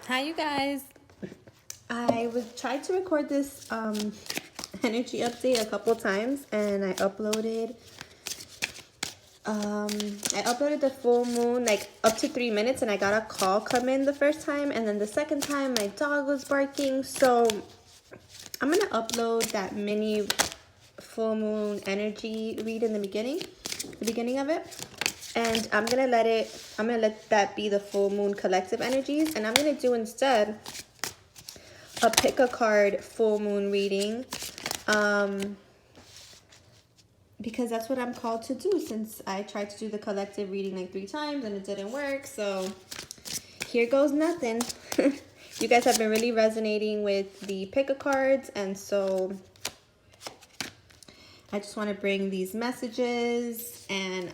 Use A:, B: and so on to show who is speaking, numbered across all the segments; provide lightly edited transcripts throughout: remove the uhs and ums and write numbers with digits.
A: Hi, you guys. I was tried to record this energy update a couple times, and I uploaded the full moon like up to 3 minutes, and I got a call come in the first time, and then the second time my dog was barking. So I'm gonna upload that mini full moon energy read in the beginning of it. And I'm gonna let that be the full moon collective energies, and I'm gonna do instead a pick a card full moon reading, because that's what I'm called to do, since I tried to do the collective reading like 3 times and it didn't work. So here goes nothing. You guys have been really resonating with the pick a cards, and so I just want to bring these messages and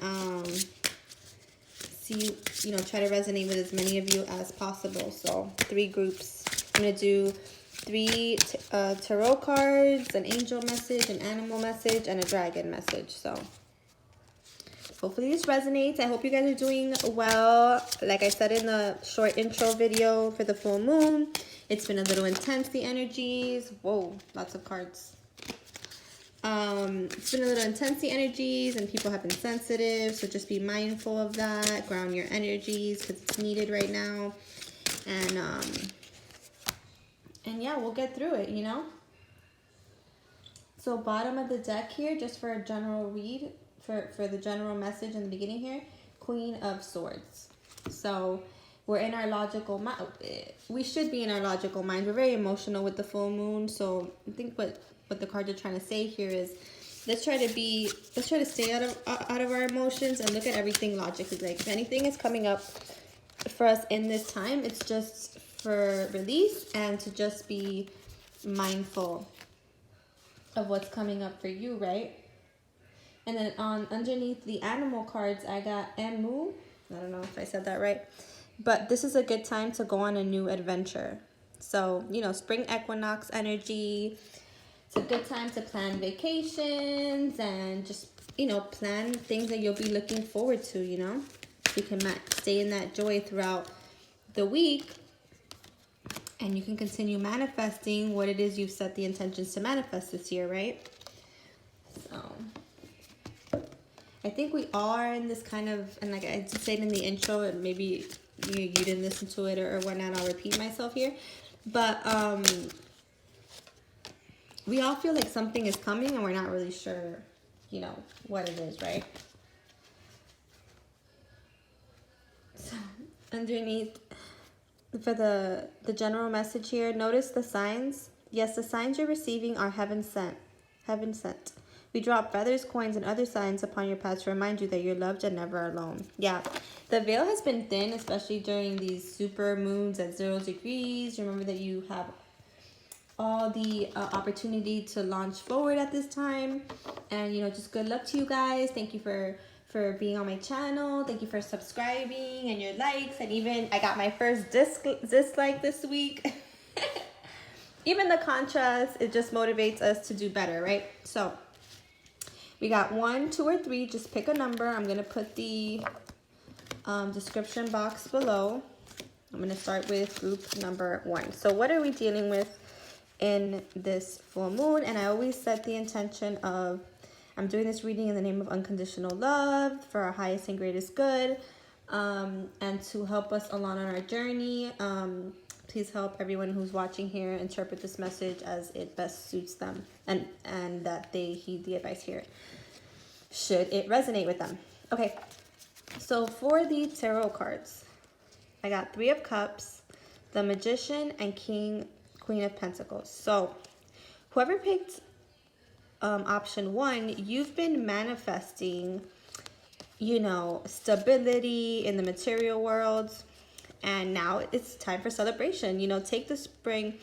A: try to resonate with as many of you as possible. So 3 groups. I'm going to do 3 tarot cards, an angel message, an animal message, and a dragon message. So hopefully this resonates. I hope you guys are doing well. Like I said in the short intro video for the full moon, it's been a little intense, the energies. Whoa, lots of cards. It's been a little intense, the energies, and people have been sensitive, so just be mindful of that. Ground your energies because it's needed right now. And yeah, we'll get through it, you know? So bottom of the deck here, just for a general read, for the general message in the beginning here, Queen of Swords. So we're in our logical mind. We should be in our logical mind. We're very emotional with the full moon. So I think what the cards are trying to say here is, let's try to stay out of our emotions and look at everything logically. Like if anything is coming up for us in this time, it's just for release and to just be mindful of what's coming up for you, right? And then underneath the animal cards, I got Emu. I don't know if I said that right, but this is a good time to go on a new adventure. So, spring equinox energy. It's a good time to plan vacations and just, plan things that you'll be looking forward to, You can stay in that joy throughout the week, and you can continue manifesting what it is you've set the intentions to manifest this year, right? So I think we are in this kind of, and like I just said in the intro, and maybe you didn't listen to it or whatnot, I'll repeat myself here. But we all feel like something is coming and we're not really sure, what it is, right? So underneath, for the general message here, notice the signs. Yes, the signs you're receiving are heaven sent. Heaven sent. We drop feathers, coins, and other signs upon your path to remind you that you're loved and never alone. Yeah, the veil has been thin, especially during these super moons at 0 degrees. Remember that you have all the opportunity to launch forward at this time, and just good luck to you guys. Thank you for being on my channel. Thank you for subscribing and your likes, and even I got my first dislike this week. Even the contrast, it just motivates us to do better, right? So we got 1, 2, or 3. Just pick a number. I'm gonna put the description box below. I'm gonna start with group number 1. So what are we dealing with in this full moon? And I always set the intention of, I'm doing this reading in the name of unconditional love for our highest and greatest good, and to help us along on our journey. Please help everyone who's watching here interpret this message as it best suits them, and that they heed the advice here should it resonate with them. Okay, so for the tarot cards, I got 3 of Cups, the Magician, and Queen of Pentacles. So whoever picked option 1, you've been manifesting, stability in the material world, and now it's time for celebration. Take the spring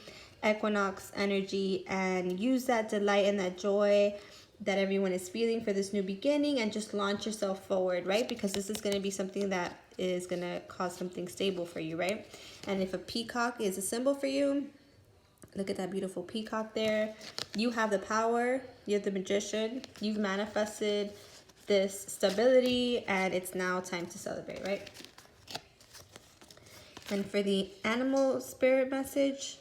A: equinox energy and use that delight and that joy that everyone is feeling for this new beginning, and just launch yourself forward, right? Because this is going to be something that is going to cause something stable for you, right? And if a peacock is a symbol for you, look at that beautiful peacock there. You have the power. You're the magician. You've manifested this stability, and it's now time to celebrate, right? And for the animal spirit message,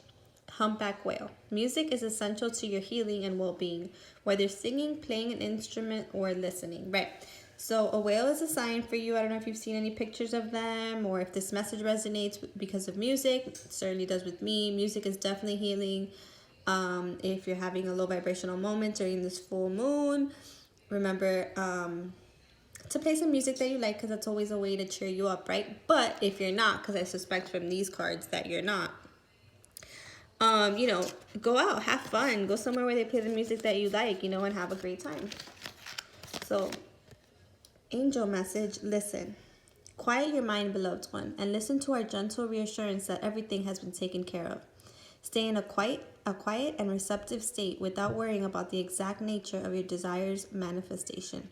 A: humpback whale. Music is essential to your healing and well-being, whether singing, playing an instrument, or listening, right? So a whale is a sign for you. I don't know if you've seen any pictures of them or if this message resonates because of music. It certainly does with me. Music is definitely healing. If you're having a low vibrational moment during this full moon, remember to play some music that you like, because that's always a way to cheer you up, right? But if you're not, because I suspect from these cards that you're not, you know, go out, have fun, go somewhere where they play the music that you like, you know, and have a great time. So, angel message, listen. Quiet your mind, beloved one, and listen to our gentle reassurance that everything has been taken care of. Stay in a quiet and receptive state without worrying about the exact nature of your desire's manifestation.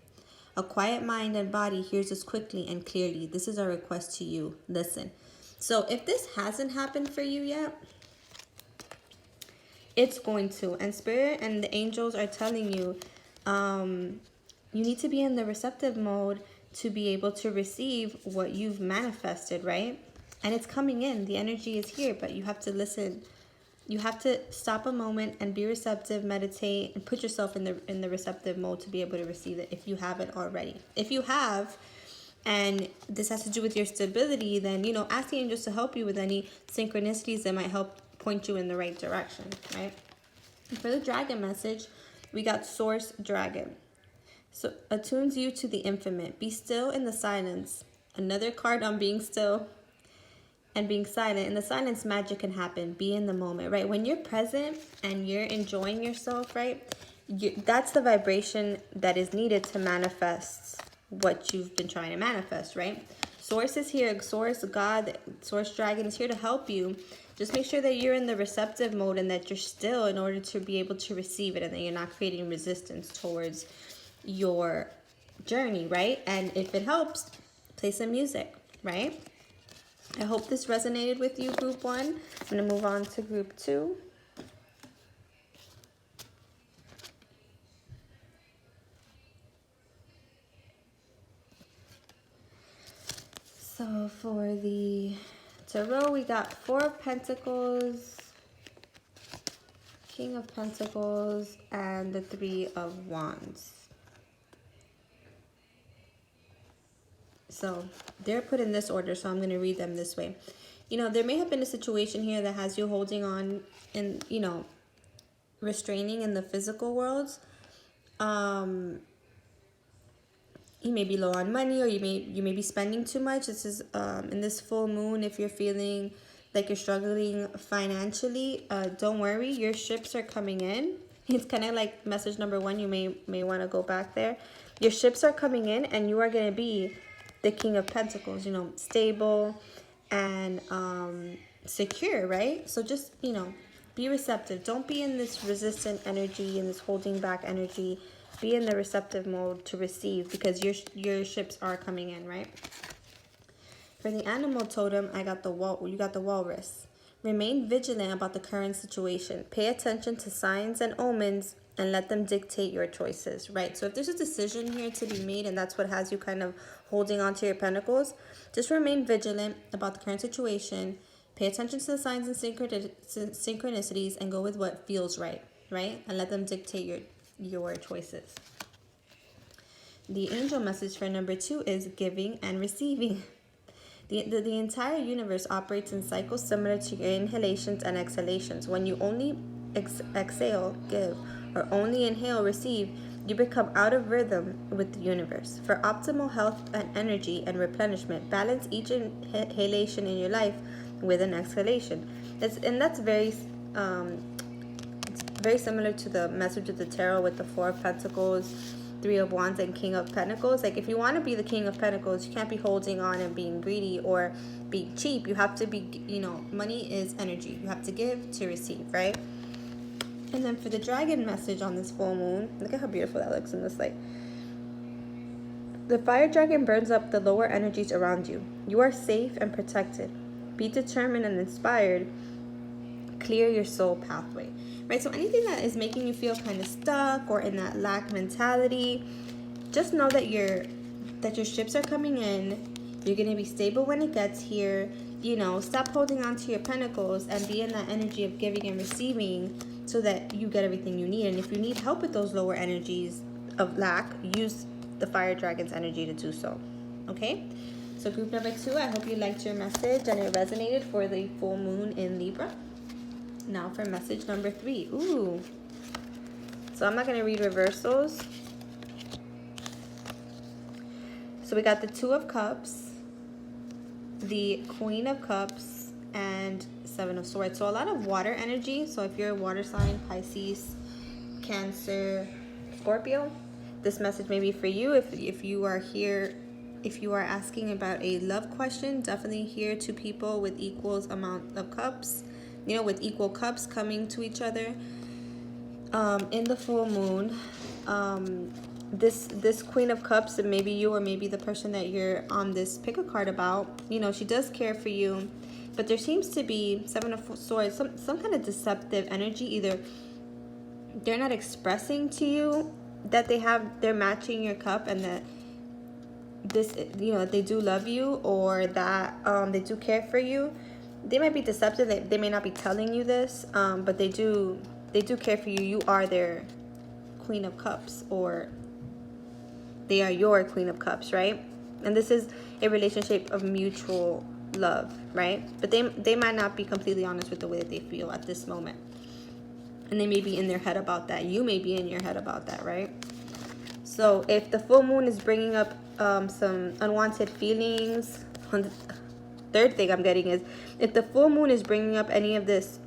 A: A quiet mind and body hears us quickly and clearly. This is our request to you. Listen. So if this hasn't happened for you yet, it's going to. And Spirit and the angels are telling you, you need to be in the receptive mode to be able to receive what you've manifested, right? And it's coming in. The energy is here, but you have to listen. You have to stop a moment and be receptive, meditate, and put yourself in the receptive mode to be able to receive it if you haven't already. If you have, and this has to do with your stability, then, you know, ask the angels to help you with any synchronicities that might help point you in the right direction, right? And for the dragon message, we got Source Dragon. So attunes you to the infinite. Be still in the silence. Another card on being still and being silent. In the silence, magic can happen. Be in the moment, right? When you're present and you're enjoying yourself, right? That's the vibration that is needed to manifest what you've been trying to manifest, right? Source is here. Source, God, Source Dragon is here to help you. Just make sure that you're in the receptive mode and that you're still in order to be able to receive it, and that you're not creating resistance towards your journey, right? And if it helps, play some music, right? I hope this resonated with you, group 1. I'm going to move on to group 2. So for the tarot, we got 4 of Pentacles, King of Pentacles, and the 3 of Wands. So they're put in this order, so I'm going to read them this way. You know, there may have been a situation here that has you holding on and, you know, restraining in the physical world. You may be low on money, or you may be spending too much. This is in this full moon. If you're feeling like you're struggling financially, don't worry. Your ships are coming in. It's kind of like message number 1. You may want to go back there. Your ships are coming in, and you are going to be the King of Pentacles, you know, stable and secure, right? So just, you know, be receptive. Don't be in this resistant energy and this holding back energy. Be in the receptive mode to receive, because your ships are coming in, right? For the animal totem, you got the walrus. Remain vigilant about the current situation. Pay attention to signs and omens and let them dictate your choices, right? So if there's a decision here to be made and that's what has you kind of holding on to your pentacles, just remain vigilant about the current situation. Pay attention to the signs and synchronicities and go with what feels right? And let them dictate your choices. The angel message for number 2 is giving and receiving. The entire universe operates in cycles similar to your inhalations and exhalations. When you only exhale, give, or only inhale, receive, you become out of rhythm with the universe. For optimal health and energy and replenishment, balance each inhalation in your life with an exhalation. That's very similar to the message of the tarot with the 4 of Pentacles, 3 of Wands, and King of Pentacles. Like, if you want to be the King of Pentacles, you can't be holding on and being greedy or being cheap. You have to be, you know, money is energy. You have to give to receive, right? And then for the dragon message on this full moon, look at how beautiful that looks in this light. The fire dragon burns up the lower energies around you. You are safe and protected. Be determined and inspired. Clear your soul pathway. Right, so anything that is making you feel kind of stuck or in that lack mentality, just know that your ships are coming in. You're going to be stable when it gets here. stop holding on to your pentacles and be in that energy of giving and receiving so that you get everything you need. And if you need help with those lower energies of lack, use the fire dragon's energy to do so. Okay? So group number 2, I hope you liked your message and it resonated for the full moon in Libra. Now for message number 3. Ooh. So I'm not going to read reversals. So we got the 2 of Cups, the Queen of Cups, and 7 of Swords. So a lot of water energy. So if you're a water sign, Pisces, Cancer, Scorpio, this message may be for you. If you are here, if you are asking about a love question, definitely here 2 people with equal amount of cups, with equal cups coming to each other. In the full moon, this Queen of Cups, and maybe you or maybe the person that you're on this pick a card about, she does care for you, but there seems to be 7 of Swords, some kind of deceptive energy. Either they're not expressing to you that they're matching your cup, and that this, they do love you, or that they do care for you. They might be deceptive. They may not be telling you this, but they do care for you. You are their Queen of Cups, or they are your Queen of Cups, right? And this is a relationship of mutual love, right? But they might not be completely honest with the way that they feel at this moment. And they may be in their head about that. You may be in your head about that, right? So if the full moon is bringing up some unwanted feelings, the third thing I'm getting is, if the full moon is bringing up any of this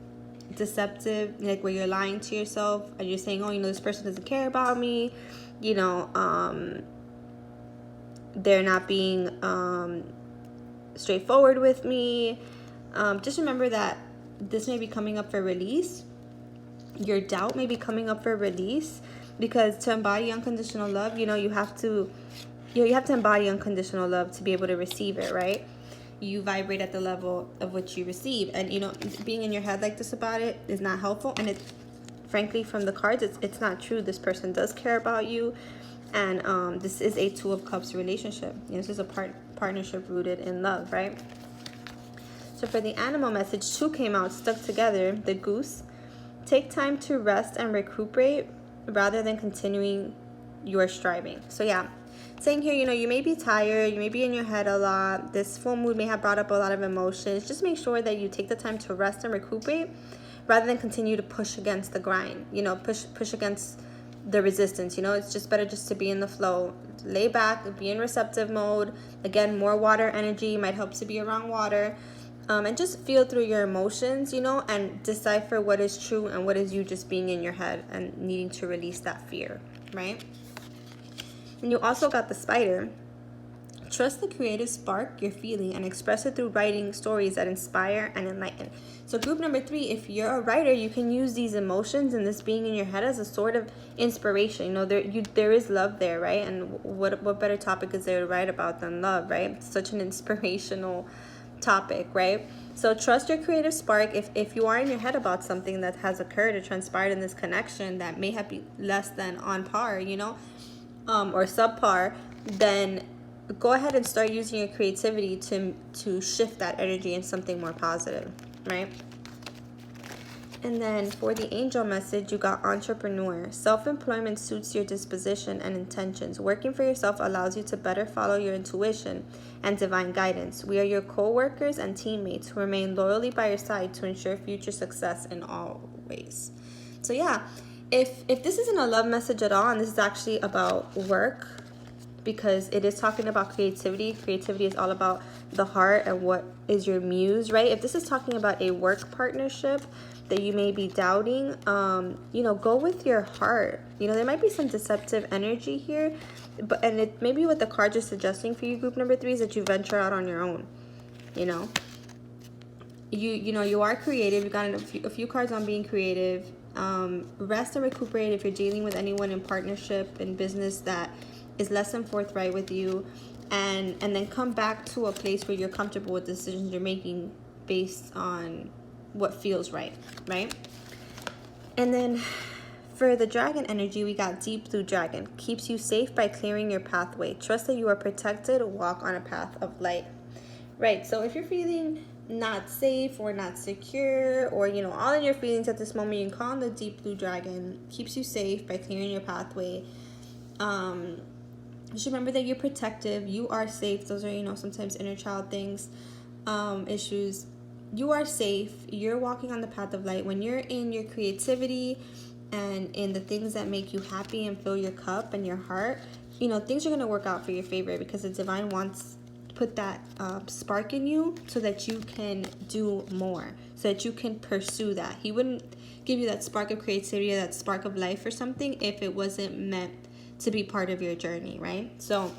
A: deceptive, like where you're lying to yourself and you're saying, oh, this person doesn't care about me, they're not being straightforward with me, just remember that this may be coming up for release. Your doubt may be coming up for release, because to embody unconditional love, you have to embody unconditional love to be able to receive it, right? You vibrate at the level of what you receive, and being in your head like this about it is not helpful. And it, frankly, from the cards, it's not true. This person does care about you, and this is a 2 of Cups relationship. This is a partnership rooted in love, right? So for the animal message, 2 came out, stuck together, the goose. Take time to rest and recuperate rather than continuing your striving. So yeah, saying here, you may be tired, you may be in your head a lot. This full moon may have brought up a lot of emotions. Just make sure that you take the time to rest and recuperate rather than continue to push against the grind, push against the resistance. It's just better just to be in the flow. Lay back, be in receptive mode. Again, more water energy might help to be around water. And just feel through your emotions, and decipher what is true and what is you just being in your head and needing to release that fear, right? And you also got the Spider. Trust the creative spark you're feeling and express it through writing stories that inspire and enlighten. So group number 3, if you're a writer, you can use these emotions and this being in your head as a sort of inspiration. There is love there, right? And what better topic is there to write about than love, right? It's such an inspirational topic, right? So trust your creative spark. If you are in your head about something that has occurred or transpired in this connection that may have been less than on par, or subpar, then go ahead and start using your creativity to shift that energy into something more positive, right? And then for the angel message, you got entrepreneur. Self-employment suits your disposition and intentions. Working for yourself allows you to better follow your intuition and divine guidance. We are your co-workers and teammates who remain loyally by your side to ensure future success in all ways. So yeah, if this isn't a love message at all, and this is actually about work, because it is talking about creativity. Creativity is all about the heart and what is your muse, right? If this is talking about a work partnership that you may be doubting, go with your heart. There might be some deceptive energy here, and it maybe what the cards are suggesting for you, group number 3, is that you venture out on your own. You are creative. You got a few cards on being creative. Rest and recuperate if you're dealing with anyone in partnership in business that is less than forthright with you, and then come back to a place where you're comfortable with the decisions you're making based on what feels right? And then for the dragon energy, we got deep blue dragon. Keeps you safe by clearing your pathway. Trust that you are protected. Walk on a path of light. Right, so if you're feeling not safe or not secure, or you know, all of your feelings at this moment, you can call on the deep blue dragon. Keeps you safe by clearing your pathway. Just remember that you're protective, you are safe. Those are, you know, sometimes inner child things, issues. You are safe, you're walking on the path of light. When you're in your creativity and in the things that make you happy and fill your cup and your heart, you know, things are going to work out for your favor, because the divine wants to put that spark in you so that you can do more, so that you can pursue that. He wouldn't give you that spark of creativity or that spark of life or something if it wasn't meant to be part of your journey, right? So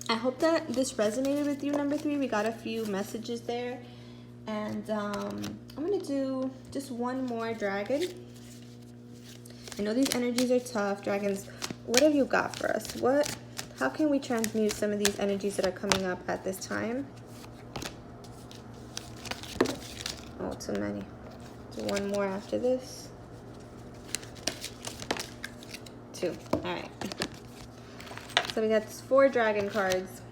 A: I hope that this resonated with you, number 3. We got a few messages there. And I'm going to do just one more dragon. I know these energies are tough. Dragons, what have you got for us? How can we transmute some of these energies that are coming up at this time? Oh, too many. Do one more after this. 2. All right. So we got 4 dragon cards.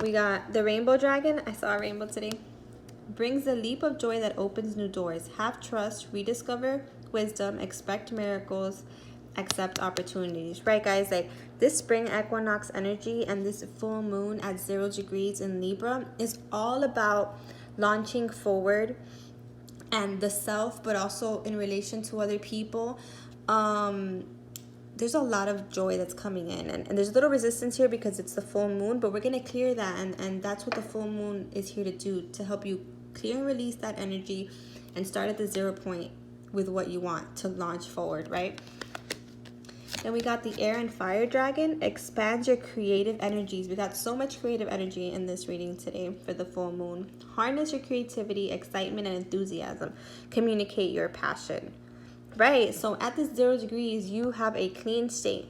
A: We got the rainbow dragon. I saw a rainbow today. Brings a leap of joy that opens new doors. Have trust, rediscover wisdom, expect miracles, accept opportunities. Right, guys? Like this spring equinox energy and this full moon at 0 degrees in Libra is all about launching forward and the self, but also in relation to other people. There's a lot of joy that's coming in, and there's a little resistance here because it's the full moon, but we're going to clear that, and that's what the full moon is here to do, to help you clear and release that energy and start at the 0 point with what you want to launch forward, right? Then we got the air and fire dragon. Expands your creative energies. We got so much creative energy in this reading today for the full moon. Harness your creativity, excitement, and enthusiasm. Communicate your passion. Right, so at this 0 degrees, you have a clean state.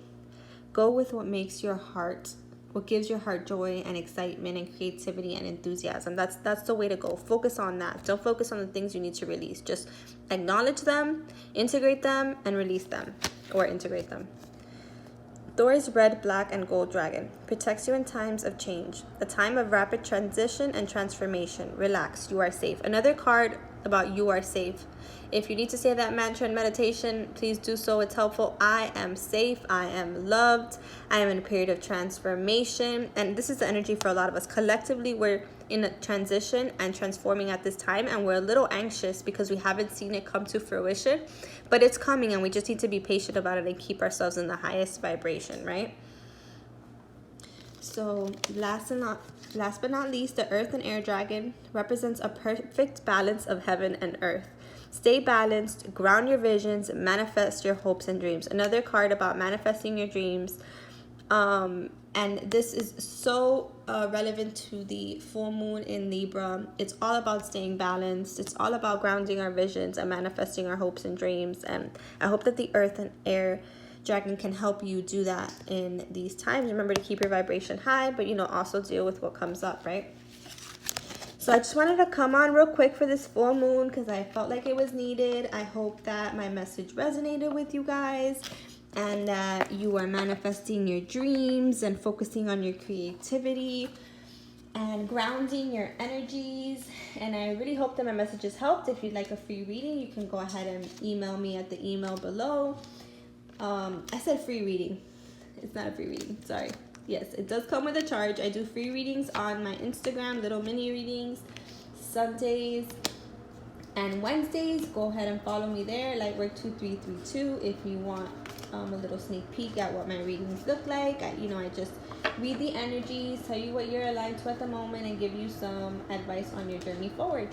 A: Go with what makes your heart, what gives your heart joy and excitement and creativity and enthusiasm. That's the way to go. Focus on that. Don't focus on the things you need to release. Just acknowledge them, integrate them, and release them, or integrate them. Thor's red, black, and gold dragon protects you in times of change, a time of rapid transition and transformation. Relax, you are safe. Another card about you are safe. If you need to say that mantra in meditation, please do so. It's helpful. I am safe. I am loved. I am in a period of transformation. And this is the energy for a lot of us. Collectively, we're in a transition and transforming at this time. And we're a little anxious because we haven't seen it come to fruition. But it's coming, and we just need to be patient about it and keep ourselves in the highest vibration, right? So last but not least, the earth and air dragon represents a perfect balance of heaven and earth. Stay balanced, ground your visions, manifest your hopes and dreams. Another card about manifesting your dreams. And this is so relevant to the full moon in Libra. It's all about staying balanced. It's all about grounding our visions and manifesting our hopes and dreams. And I hope that the earth and air dragon can help you do that in these times. Remember to keep your vibration high, but also deal with what comes up, right? So I just wanted to come on real quick for this full moon because I felt like it was needed. I hope that my message resonated with you guys and that you are manifesting your dreams and focusing on your creativity and grounding your energies. And I really hope that my messages helped. If you'd like a free reading, you can go ahead and email me at the email below. I said free reading. It's not a free reading, sorry. Yes, it does come with a charge. I do free readings on my Instagram, little mini readings, Sundays and Wednesdays. Go ahead and follow me there, Lightwork2332, if you want a little sneak peek at what my readings look like. I just read the energies, tell you what you're aligned to at the moment, and give you some advice on your journey forward.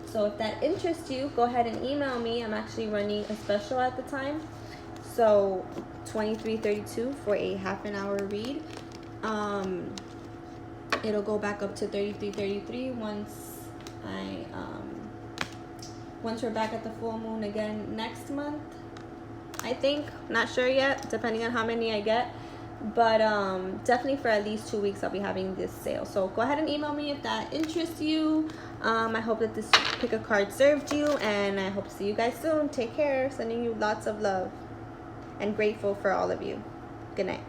A: So if that interests you, go ahead and email me. I'm actually running a special at the time. So $23.32 for a half an hour read. It'll go back up to $33.33 once we're back at the full moon again next month, I think. Not sure yet, depending on how many I get, but definitely for at least 2 weeks I'll be having this sale. So go ahead and email me if that interests you. I hope that this pick a card served you, and I hope to see you guys soon. Take care. Sending you lots of love and grateful for all of you. Good night.